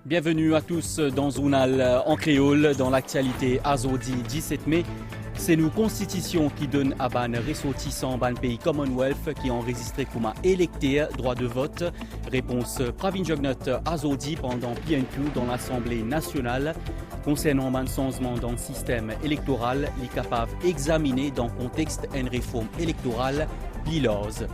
Bienvenue à tous dans Journal en créole, dans l'actualité Azodi 17 mai. C'est nos constitutions qui donnent à ban ressortissants ban pays Commonwealth qui ont enregistré comme électeurs droit de vote. Réponse Pravin Jugnot Azodi pendant PNQ dans l'Assemblée nationale. Concernant un changement dans le système électoral, il est capable d'examiner dans le contexte une réforme électorale pilose.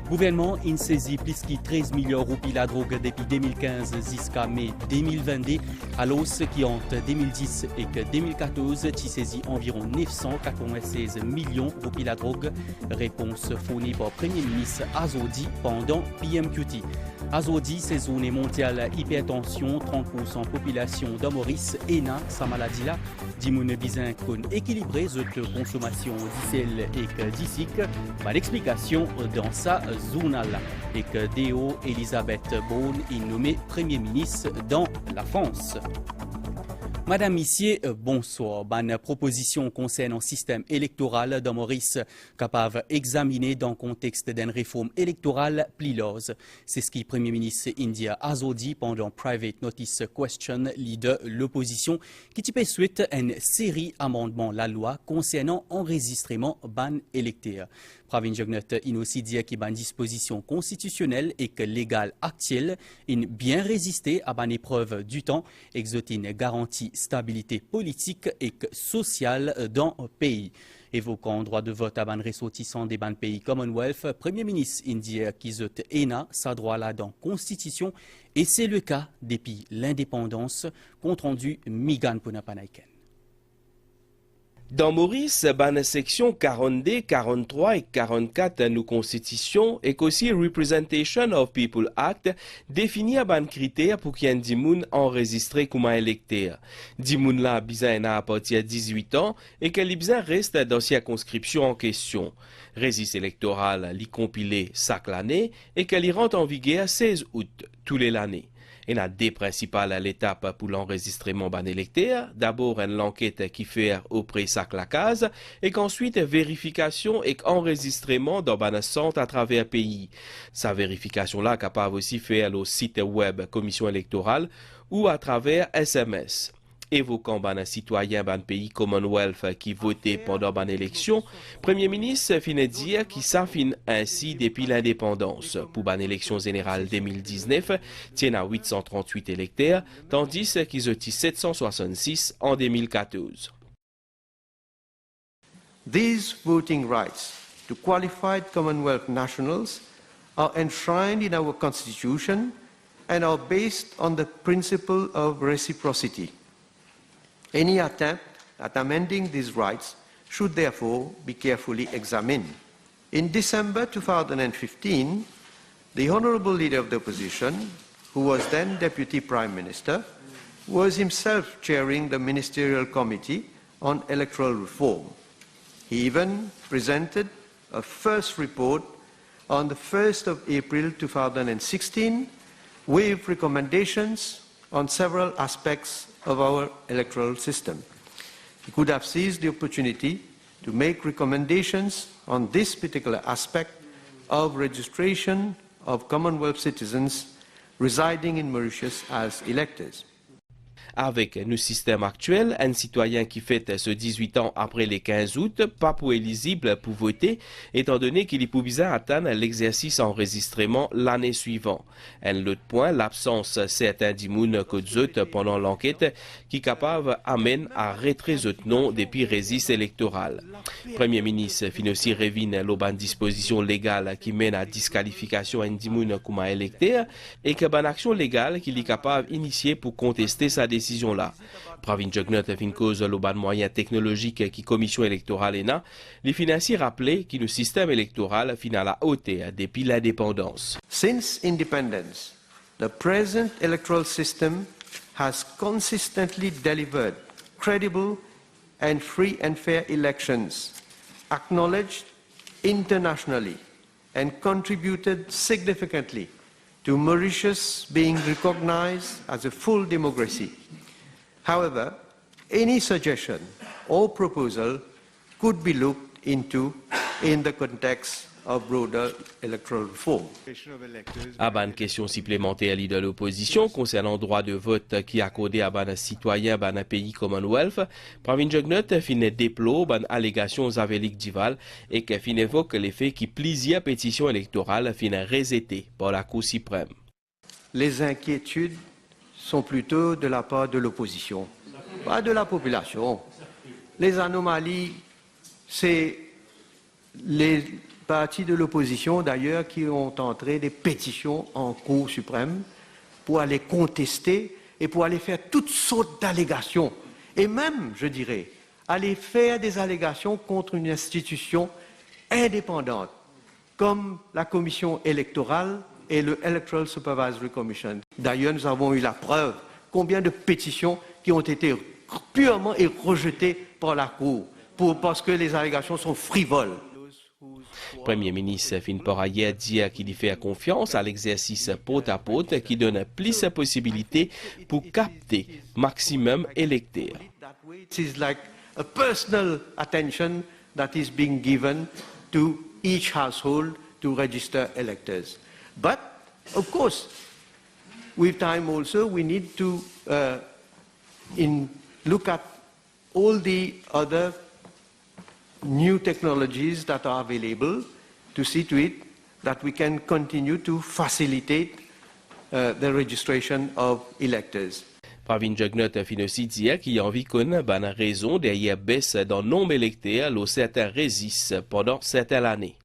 Gouvernement il saisit plus de 13 millions de roupies la drogue depuis 2015 jusqu'à mai 2022, alors ce qui entre 2010 et 2014 qui saisit environ 996 millions de roupies la drogue. Réponse fournie par le Premier ministre Azodi pendant PMQT. Azodi, c'est zone mondiale hypertension, 30% population de Maurice, ENA, sa maladie là, dimoune bizin qu'on équilibré cette consommation d'isel et d'isic. L'explication dans sa journal et que Déo Elisabeth Borne est nommée Premier ministre dans la France. Madame Missier, bonsoir. Bonne proposition concernant le système électoral de Maurice, capable d'examiner dans le contexte d'une réforme électorale pilose. C'est ce que le Premier ministre indien Azodi pendant Private Notice Question, leader l'opposition, qui type suite une série d'amendements la loi concernant enregistrement ban électeur. Pravin Jugnot a aussi dit qu'il y a une disposition constitutionnelle et que légale actuelle in bien résisté à une épreuve du temps, exotine garantie stabilité politique et sociale dans le pays. Évoquant droit de vote à ban ressortissant des ban pays Commonwealth, Premier ministre indien Kizot Ena sa droit là dans la Constitution et c'est le cas depuis l'indépendance, compte rendu Migan Punapanaiken. Dans Maurice, ban section 42, 43 et 44 de nos constitutions et qu'aussi Representation of People Act définit à ban critères pour qu'il y ait des gens enregistrés comme électeurs. Des gens là besoin à partir de 18 ans et que les besoin restent dans circonscription en question. Registre électoral li compilé chaque année et qu'elle y rentre en vigueur 16 août tous les l'année. Il y a deux principales l'étape pour l'enregistrement ban électeur. D'abord, une enquête qui fait auprès de la case et qu'ensuite, vérification et enregistrement dans ban centre à travers le pays. Sa vérification-là capable aussi faire au site web Commission électorale ou à travers SMS. Évoquant ban citoyen ban pays Commonwealth qui votait pendant ban élection, Premier ministre finit dire qu'il s'affine ainsi depuis l'indépendance. Pour ban élection générale 2019, tient à 838 électeurs, tandis qu'ils ont 766 en 2014. These voting rights to qualified Commonwealth nationals are enshrined in our Constitution and are based on the principle of reciprocity. Any attempt at amending these rights should therefore be carefully examined. In December 2015, the Honourable Leader of the Opposition, who was then Deputy Prime Minister, was himself chairing the Ministerial Committee on Electoral Reform. He even presented a first report on the 1st of April 2016 with recommendations on several aspects of our electoral system. He could have seized the opportunity to make recommendations on this particular aspect of registration of Commonwealth citizens residing in Mauritius as electors. Avec nos systèmes actuels, un citoyen qui fête ce 18 ans après les 15 août, pas pour éligible pour voter, étant donné qu'il est pour bizarre atteindre l'exercice enregistrement l'année suivante. Un autre point, l'absence certains d'immunes que pendant l'enquête, qui capable amène à retrait ce nom depuis registre électoral. Premier ministre finit aussi revine l'auban disposition légale qui mène à disqualification à d'immunes comme un électeur et que ban action légale qu'il est capable d'initier pour contester sa décision là. Pravin Jugnot fin cause le ban moyen technologique qui commission électorale ENA, les financiers rappelaient que le système électoral fin à la hauteur depuis l'indépendance. Since independence, the present electoral system has consistently delivered credible and free and fair elections, acknowledged internationally and contributed significantly to Mauritius being recognized as a full democracy. However, any suggestion or proposal could be looked into in the context of broader electoral reform. À une question supplémentaire de l'opposition concernant le droit de vote qui est accordé à un citoyen dans un pays Commonwealth, Pravin Jugnauth fin déplore une allégation aux Avelik Dival et qui fin évoque le fait que plusieurs pétitions électorales fin rejetées par la Cour suprême. Les inquiétudes sont plutôt de la part de l'opposition, pas de la population. Les anomalies, c'est les partis de l'opposition d'ailleurs qui ont entré des pétitions en Cour suprême pour aller contester et pour aller faire toutes sortes d'allégations. Et même, je dirais, aller faire des allégations contre une institution indépendante comme la commission électorale et le Electoral Supervisory Commission. D'ailleurs, nous avons eu la preuve combien de pétitions qui ont été purement rejetées par la Cour parce que les allégations sont frivoles. Premier ministre fin par ailleurs dire qu'il fait confiance à l'exercice porte à porte qui donne plus de possibilités pour capter maximum électeurs. It is like a personal attention that is being given to each household to register electors. But, of course, with time also we need to look at all the other new technologies that are available to see to it that we can continue to facilitate the registration of electors. Pravin Jugnauth fin aussi dire qu'il y a envie qu'on ait une raison derrière baisse dans le nombre électeur où certains résistent pendant certaines années.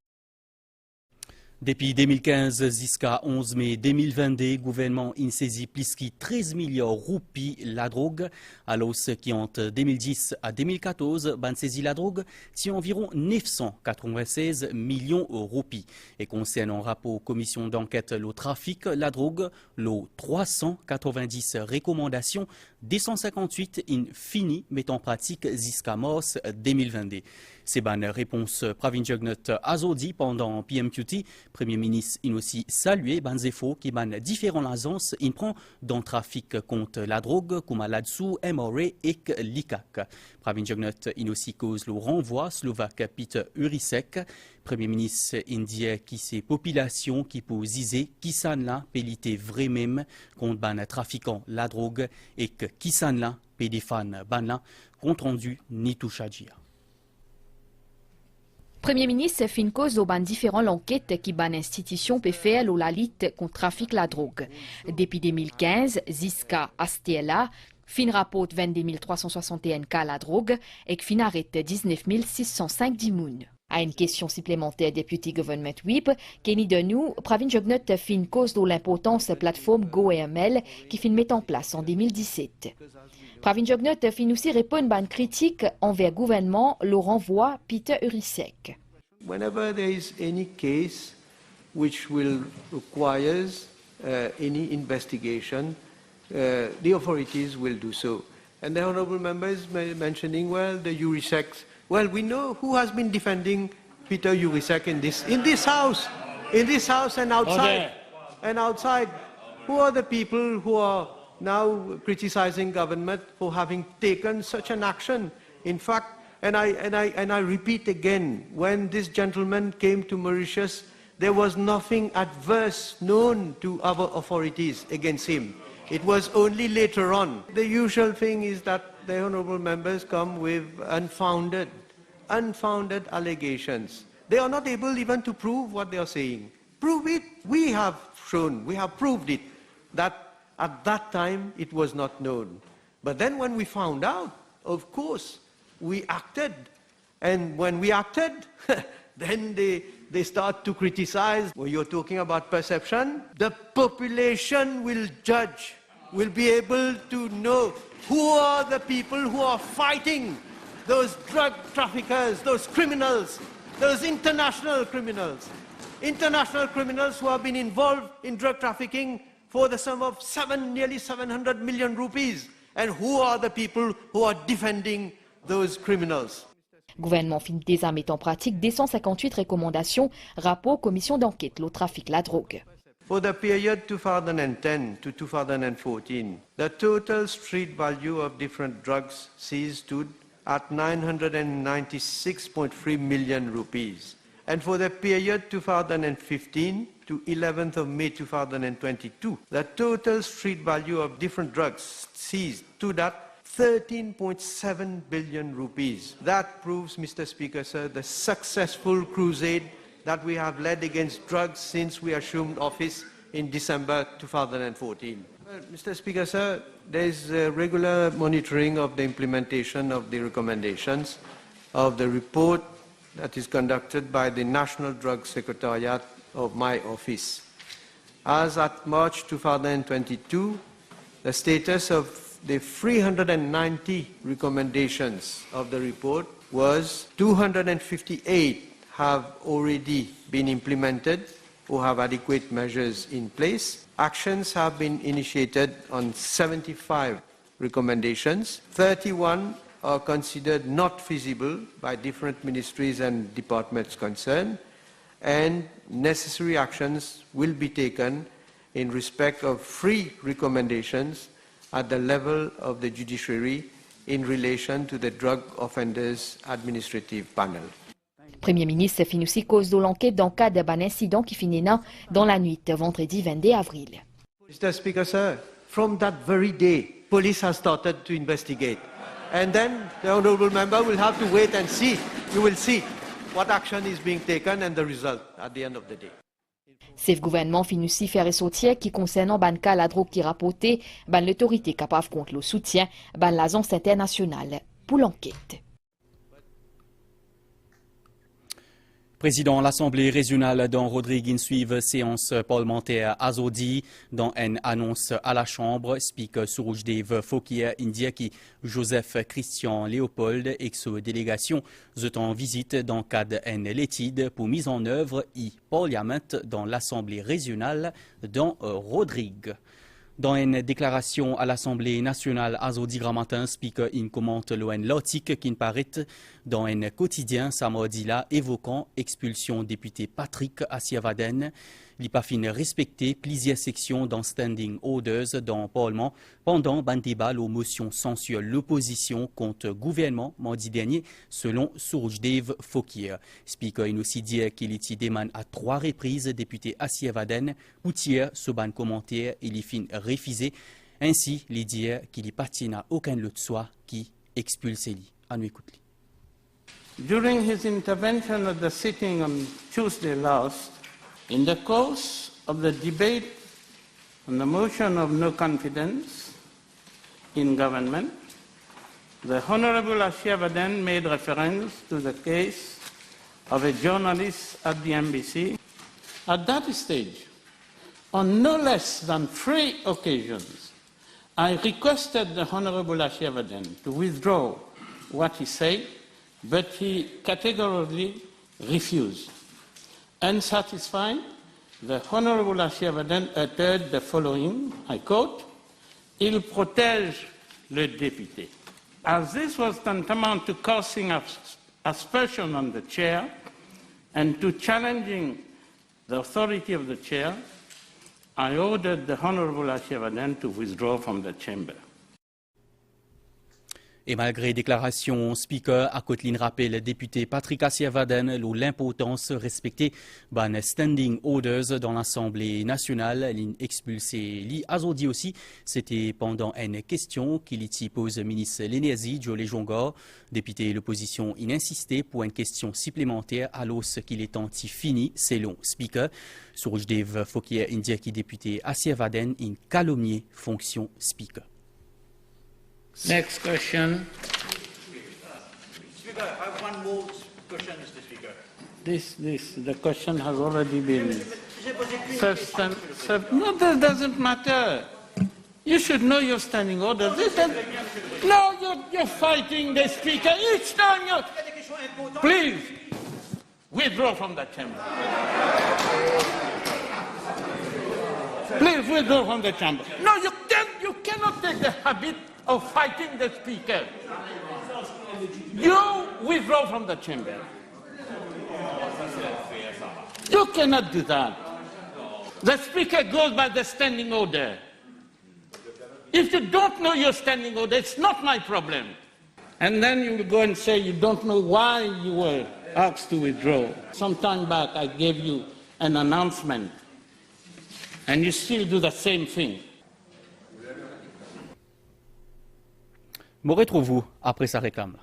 Depuis 2015 jusqu'à 11 mai 2022, le gouvernement a saisi plus de 13 milliards de roupies la drogue, alors qui entre 2010 à 2014, a saisi la drogue, c'est environ 996 millions de roupies. Et concernant un rapport commission d'enquête le trafic, la drogue, le 390 recommandations, 258 in fini met en pratique jusqu'à mars 2022. C'est une réponse Pravin Jugnauth azodi pendant PMQT. Premier ministre a aussi salué les efforts qui ban différentes agences in prend dans le trafic contre la drogue comme l'ADSU, MRA et l'ICAC. Pravin Jugnauth a aussi cause le renvoi slovaque Peter Urisek. Premier ministre indien qui c'est population qui peut ziser qui s'en là pélité vrai même contre ban trafiquant la drogue et que qui s'en là pédéfan ban là compte rendu ni touche à dire. Premier ministre fin cause de différentes enquêtes qui ban institution peut faire la lutte contre le trafic la drogue. Depuis 2015, jusqu'à STLA, fin rapport 22 361 cas la drogue et fin arrête 19 605 dimoun. À une question supplémentaire Deputy Government Whip, Kenny Denou, Pravin Jugnauth fin cause de l'importance de la plateforme GoAML qui fin met en place en 2017. Pravin Jugnauth fin aussi répondre à une critique envers le gouvernement, le renvoi Peter Urisek. Whenever there is any case which will requires any investigation, the authorities will do so. And the honourable members mentioning, well, the Urisek. Well, we know who has been defending Peter Urisek in this house and outside. Okay. And outside, who are the people who are now criticizing government for having taken such an action? In fact, and I repeat again, when this gentleman came to Mauritius, there was nothing adverse known to our authorities against him. It was only later on. The usual thing is that the honourable members come with unfounded allegations. They are not able even to prove what they are saying. Prove it. We have proved it, that at that time it was not known. But then when we found out, of course, we acted. And when we acted, then they start to criticize. When you're talking about perception, the population will judge, will be able to know who are the people who are fighting those drug traffickers, those criminals, those international criminals who have been involved in drug trafficking for the sum of nearly 700 million rupees. And who are the people who are defending those criminals? Gouvernement fin déjà met en pratique 258 recommandations, rapport commission d'enquête le trafic la drogue. For the period 2010 to 2014, the total street value of different drugs seized stood at 996.3 million rupees. And for the period 2015 to 11th of May 2022, the total street value of different drugs seized stood at 13.7 billion rupees. That proves, Mr. Speaker, sir, the successful crusade that we have led against drugs since we assumed office in December 2014. Well, Mr. Speaker, sir, there is regular monitoring of the implementation of the recommendations of the report that is conducted by the National Drug Secretariat of my office. As at March 2022, the status of the 390 recommendations of the report was 258 have already been implemented or have adequate measures in place. Actions have been initiated on 75 recommendations. 31 are considered not feasible by different ministries and departments concerned, and necessary actions will be taken in respect of 3 recommendations at the level of the judiciary in relation to the Drug Offenders Administrative Panel. Premier ministre finit aussi cause de l'enquête dans le cadre d'un incident qui finit dans la nuit de vendredi 22 avril. Mr. Speaker, sir, from that very day, police has started to investigate. And then the honourable member will have to wait and see. You will see what action is being taken and the result at the end of the day. Chef gouvernement finit aussi faire ressortir qui concernant ban cas la drogue qui rapporté ban l'autorité capable contre le soutien ban l'agence internationale pour l'enquête. Président l'Assemblée régionale dans Rodrigue suive séance parlementaire à Zodi dans une annonce à la Chambre. Speaker Surujdev Fokia India qui Joseph Christian Léopold ex-délégation en visite dans le cadre d'une étude pour mise en œuvre du Parlement dans l'Assemblée régionale dans Rodrigue. Dans une déclaration à l'Assemblée nationale à Zodi Gramatin, Speaker in commente l'article qui paraît dans un quotidien samedi là évoquant expulsion député Patrick Asiavaden. Il pas fin respecter plusieurs sections dans Standing Orders dans le Parlement pendant un débat aux motions censurent l'opposition contre le gouvernement mardi dernier, selon Surujdev Fokia. Speaker a aussi dit qu'il était demandé à 3 reprises député Asiavaden ou tiers ce ban commentaire il y fin refusé. Ainsi, il dit qu'il n'y appartient à aucun autre soi qui expulse lui. À nous écouter. During his intervention at the sitting on Tuesday last, in the course of the debate on the motion of no confidence in government, the Honorable Asiavaden made reference to the case of a journalist at the NBC. At that stage, on no less than 3 occasions, I requested the Honorable Asiavaden to withdraw what he said, but he categorically refused. Unsatisfied, the Honorable Asiavaden uttered the following, I quote, "Il protège le député." As this was tantamount to causing aspersion on the chair and to challenging the authority of the chair, I ordered the Honorable Asiavaden to withdraw from the chamber. Et malgré déclaration Speaker, à Kotlin rappelle député Patrick Asiavaden l'importance respectée ban standing orders dans l'Assemblée nationale, expulsé li Azodi aussi. C'était pendant une question qu'il y pose ministre l'énergie Joe Jongor. Député l'opposition in insisté pour une question supplémentaire alors qu'il est anti-fini selon Speaker. Surujdev Fokia India qui député Asiavaden in calomnier fonction Speaker. Next question. Speaker, I have one more question, Mr. Speaker. The question has already been no, that doesn't matter. You should know your standing order. No, you're fighting the Speaker each time you... Please, withdraw from the chamber. Please withdraw from the chamber. No, you cannot take the habit of fighting the Speaker. You withdraw from the chamber. You cannot do that. The Speaker goes by the standing order. If you don't know your standing order, it's not my problem. And then you will go and say you don't know why you were asked to withdraw. Some time back, I gave you an announcement, and you still do the same thing. Me retrouvez-vous après sa réclame.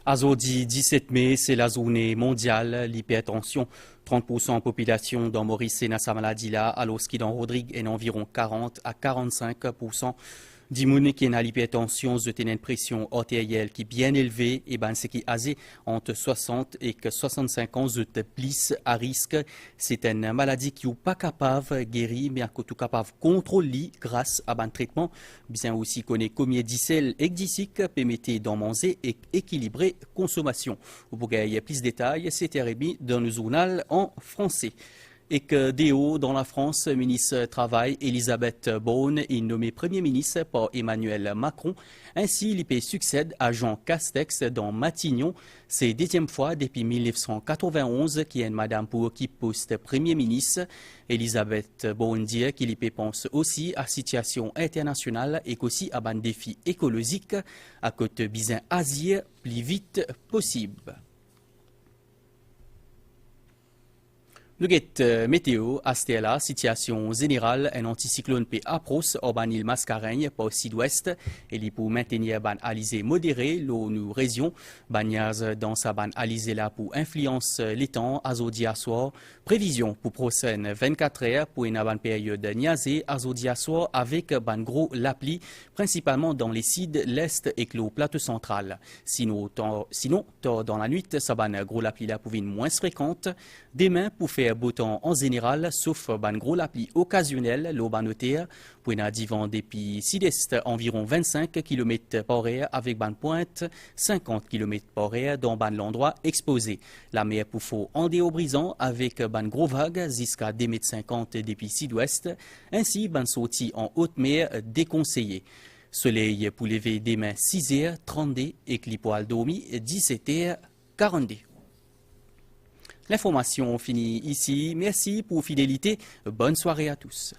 Azodi 17 mai, c'est la journée mondiale l'hypertension. 30% de population dans Maurice et sa maladie là, alors qu'il dans Rodrigue est environ 40 à 45%. Dimoune qui a l'hypertension, de une pression artérielle qui est bien élevée, et ben ce qui est âgé entre 60 et 65 ans, de plus à risque. C'est une maladie qui n'est pas capable de guérir, mais qui est capable de contrôler grâce à un traitement. Bien aussi connaît combien d'icelles exdiciques permettent d'en manger et équilibrer consommation. Pour gagner plus de détails, c'est remis dans le journal en français. Et que DO dans la France, ministre Travail, Elisabeth Borne est nommée Premier ministre par Emmanuel Macron. Ainsi, l'IP succède à Jean Castex dans Matignon. C'est la deuxième fois depuis 1991 qu'il y a une madame pour qui poste Premier ministre. Elisabeth Borne dit qu'il l'IP pense aussi à la situation internationale et aussi à un défi écologique à côté bizin Asie plus vite possible. Le guet météo, à la situation générale, un anticyclone peut approcher au île Mascareigne par sud-ouest et il pour maintenir ban alizé modéré nos régions. Bagnaz dans sa ban alizé là pour influence les temps azodi à soir. Prévision pour prochaine 24 heures pour une ban période niazé azodi à soir avec ban gros lapli principalement dans les sides l'est et le plateau central. Sinon dans la nuit, sa ban gros lapli là pour une moins fréquente. Demain pour faire beau temps en général, sauf ban gros lapli occasionnel, l'eau notaire, pour un divan depuis sud-est environ 25 km par heure avec ban pointe 50 km par heure dans ban l'endroit exposé. La mer pour faux en déobrisant avec ban gros vague jusqu'à 2,50 m depuis sud-ouest, ainsi ban sorti en haute mer déconseillé. Soleil pour lever demain 6h30 et clipoal dormi 17h40. L'information finit ici. Merci pour fidélité. Bonne soirée à tous.